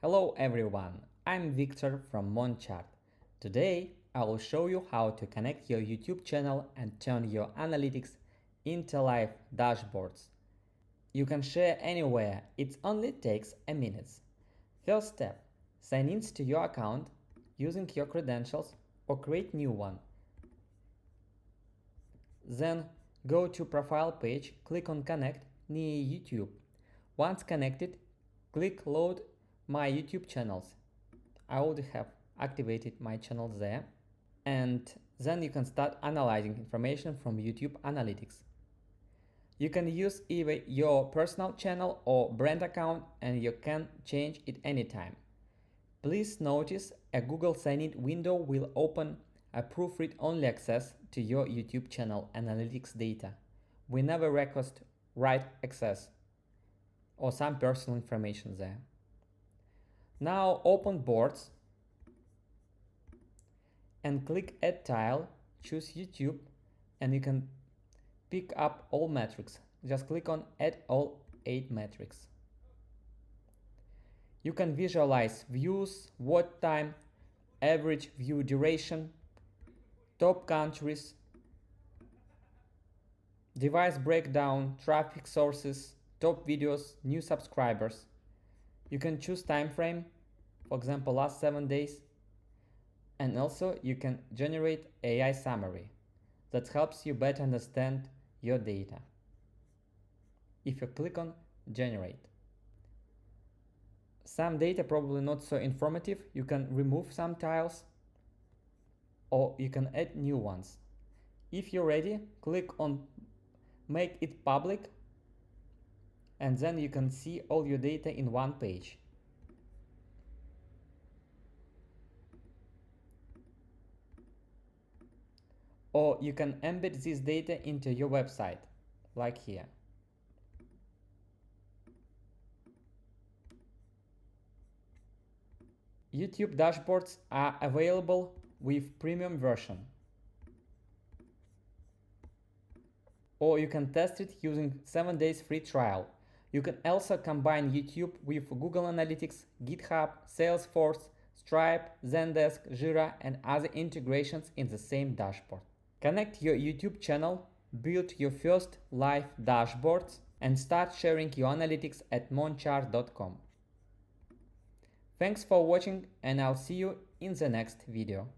Hello everyone, I'm Victor from MonChart. Today I will show you how to connect your YouTube channel and turn your analytics into live dashboards. You can share anywhere, it only takes a minute. First step, sign in to your account using your credentials or create new one. Then go to profile page, click on connect near YouTube. Once connected, click load my YouTube channels. I already have activated my channel there, and then you can start analyzing information from YouTube Analytics. You can use either your personal channel or brand account, and you can change it anytime. Please notice a Google sign-in window will open a proofread only access to your YouTube channel analytics data. We never request write access or some personal information there. Now open boards and click add tile, choose YouTube, and you can pick up all metrics. Just click on add all 8 metrics. You can visualize views, watch time, average view duration, top countries, device breakdown, traffic sources, top videos, new subscribers. You can choose time frame, for example last 7 days, and also you can generate AI summary that helps you better understand your data. If you click on generate. Some data probably not so informative, you can remove some tiles or you can add new ones. If you're ready, click on make it public, and then you can see all your data in one page. Or you can embed this data into your website, like here. YouTube dashboards are available with premium version. Or you can test it using 7 days free trial. You can also combine YouTube with Google Analytics, GitHub, Salesforce, Stripe, Zendesk, Jira, and other integrations in the same dashboard. Connect your YouTube channel, build your first live dashboards, and start sharing your analytics at monchart.com. Thanks for watching, and I'll see you in the next video.